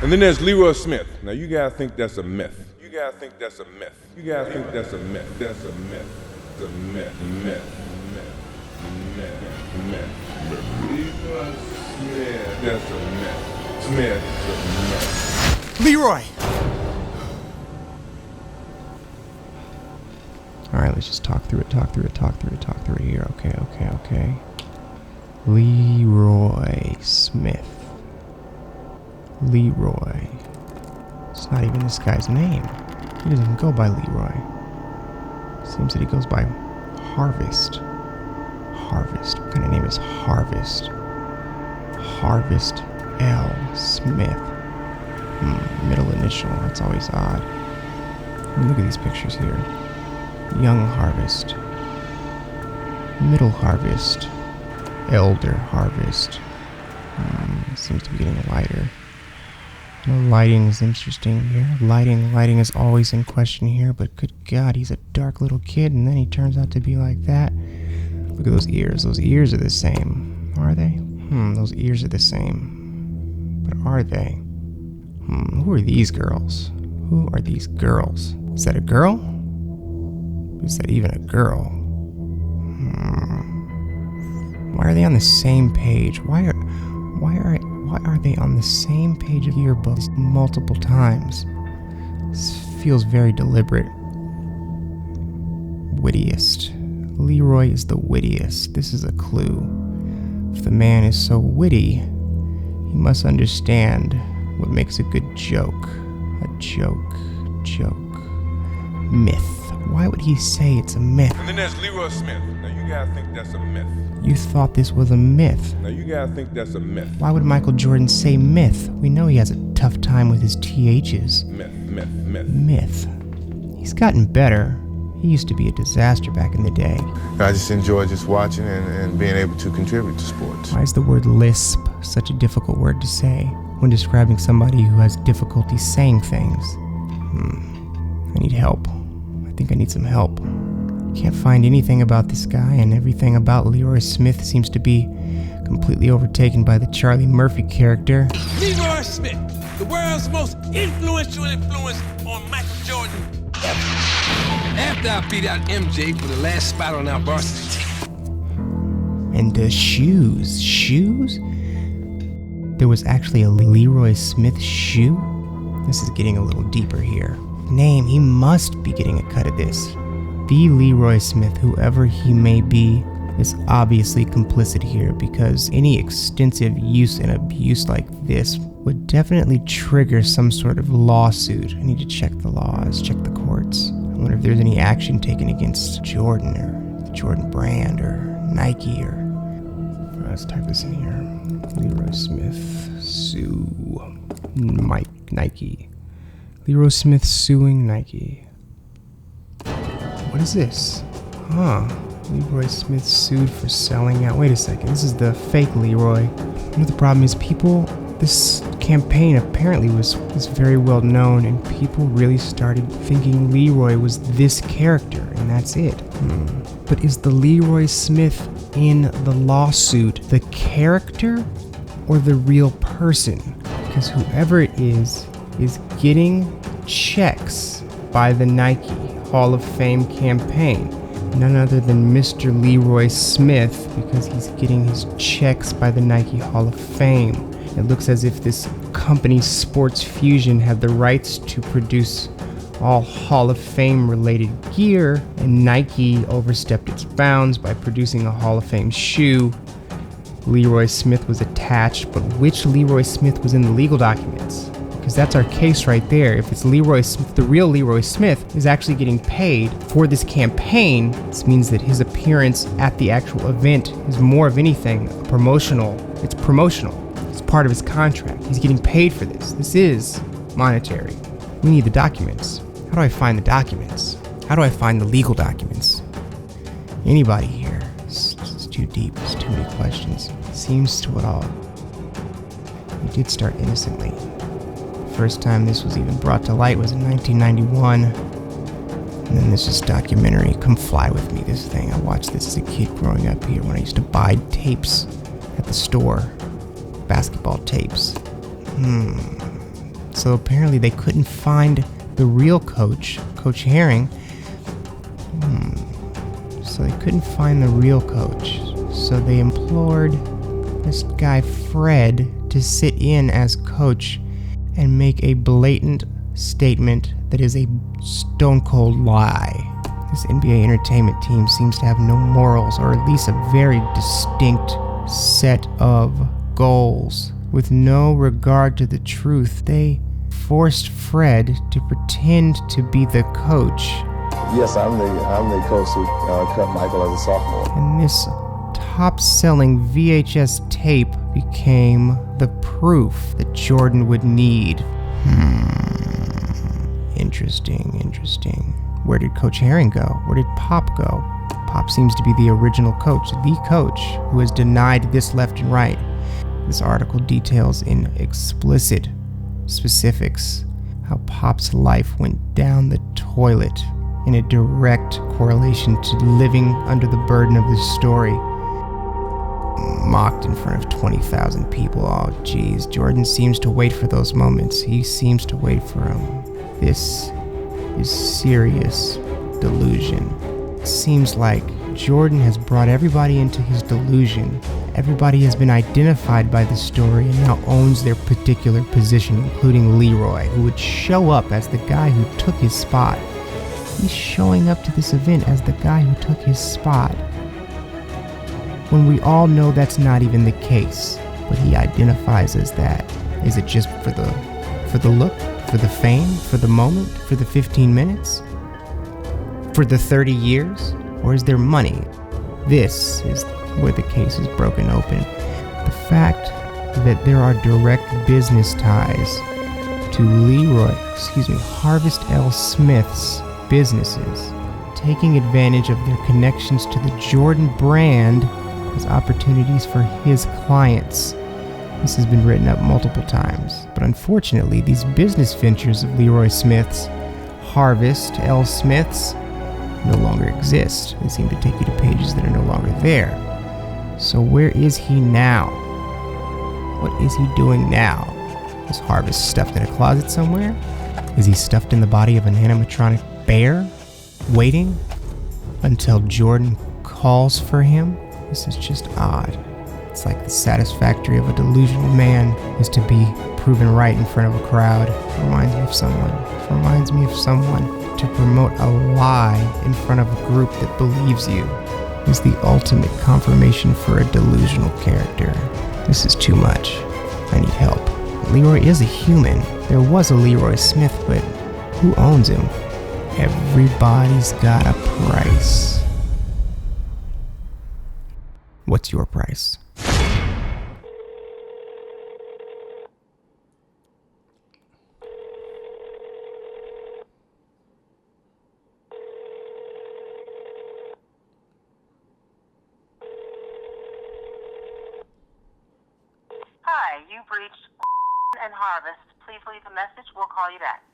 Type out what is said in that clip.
And then there's Leroy Smith. Now you gotta think that's a myth. You gotta think that's a myth. You gotta think that's a myth. That's a myth. It's a myth. Myth. Leroy Smith. That's a myth. Smith's a myth. Leroy! Alright, let's just talk through it here. Okay. Leroy Smith. Leroy. It's not even this guy's name. He doesn't even go by Leroy. Seems that he goes by Harvest. Harvest. What kind of name is Harvest? Harvest L. Smith. Middle initial. That's always odd. Look at these pictures here. Young Harvest. Middle Harvest. Elder Harvest. Seems to be getting lighter. The lighting is interesting here. Lighting is always in question here, but good God, he's a dark little kid, and then he turns out to be like that. Look at those ears. Those ears are the same. Are they? Those ears are the same. But are they? Who are these girls? Who are these girls? Is that a girl? Is that even a girl? Why are they on the same page? Why are they on the same page of yearbooks multiple times? This feels very deliberate. Wittiest. Leroy is the wittiest. This is a clue. If the man is so witty, he must understand what makes a good joke. A joke. Myth. Why would he say it's a myth? And then there's Leroy Smith. Now you gotta think that's a myth. You thought this was a myth. Now you gotta think that's a myth. Why would Michael Jordan say myth? We know he has a tough time with his THs. Myth. He's gotten better. He used to be a disaster back in the day. I just enjoy just watching and being able to contribute to sports. Why is the word lisp such a difficult word to say when describing somebody who has difficulty saying things? I need help. I think I need some help. Can't find anything about this guy, and everything about Leroy Smith seems to be completely overtaken by the Charlie Murphy character. Leroy Smith, the world's most influential influence on Michael Jordan ever. After I beat out MJ for the last spot on our varsity team. And the shoes. Shoes? There was actually a Leroy Smith shoe? This is getting a little deeper here. Name, he must be getting a cut of this. The Leroy Smith, whoever he may be, is obviously complicit here, because any extensive use and abuse like this would definitely trigger some sort of lawsuit. I need to check the laws, check the courts. I wonder if there's any action taken against Jordan or the Jordan brand or Nike or... Let's type this in here. Leroy Smith sue Nike. Leroy Smith suing Nike. What is this? Leroy Smith sued for selling out. Wait a second, this is the fake Leroy. You know, the problem is this campaign apparently was very well known, and people really started thinking Leroy was this character, and that's it. But is the Leroy Smith in the lawsuit the character or the real person? Because whoever it is getting checks by the Nike Hall of Fame campaign. None other than Mr. Leroy Smith, because he's getting his checks by the Nike Hall of Fame. It looks as if this company, Sports Fusion, had the rights to produce all Hall of Fame related gear, and Nike overstepped its bounds by producing a Hall of Fame shoe. Leroy Smith was attached, but which Leroy Smith was in the legal documents? Because that's our case right there. If it's Leroy Smith, the real Leroy Smith is actually getting paid for this campaign, this means that his appearance at the actual event is more of anything promotional. It's promotional. It's part of his contract. He's getting paid for this. This is monetary. We need the documents. How do I find the documents? How do I find the legal documents? Anybody here? It's too deep. It's too many questions. Seems to it all. We did start innocently. First time this was even brought to light was in 1991. And then this is documentary, Come Fly With Me, this thing. I watched this as a kid growing up here when I used to buy tapes at the store. Basketball tapes. So apparently they couldn't find the real coach, Coach Herring. So they couldn't find the real coach. So they implored this guy Fred to sit in as coach and make a blatant statement that is a stone cold lie. This NBA entertainment team seems to have no morals, or at least a very distinct set of goals. With no regard to the truth, they forced Fred to pretend to be the coach. Yes, I'm the coach who cut Michael as a sophomore. And this top-selling VHS tape became the proof that Jordan would need. Interesting. Where did Coach Herring go? Where did Pop go? Pop seems to be the original coach, the coach who has denied this left and right. This article details in explicit specifics how Pop's life went down the toilet in a direct correlation to living under the burden of this story. Mocked in front of 20,000 people. Oh, geez. Jordan seems to wait for those moments. He seems to wait for them. This is serious delusion. It seems like Jordan has brought everybody into his delusion. Everybody has been identified by the story and now owns their particular position, including Leroy, who would show up as the guy who took his spot. He's showing up to this event as the guy who took his spot, when we all know that's not even the case, but he identifies as that. Is it just for the look, for the fame, for the moment, for the 15 minutes, for the 30 years, or is there money? This is where the case is broken open. The fact that there are direct business ties to Harvest L. Smith's businesses, taking advantage of their connections to the Jordan brand as opportunities for his clients. This has been written up multiple times, but unfortunately, these business ventures of Leroy Smith's, Harvest L. Smith's, no longer exist. They seem to take you to pages that are no longer there. So where is he now? What is he doing now? Is Harvest stuffed in a closet somewhere? Is he stuffed in the body of an animatronic bear, waiting until Jordan calls for him? This is just odd. It's like the satisfactory of a delusional man is to be proven right in front of a crowd. It reminds me of someone. To promote a lie in front of a group that believes you is the ultimate confirmation for a delusional character. This is too much. I need help. Leroy is a human. There was a Leroy Smith, but who owns him? Everybody's got a price. What's your price? Hi, you've reached and Harvest. Please leave a message. We'll call you back.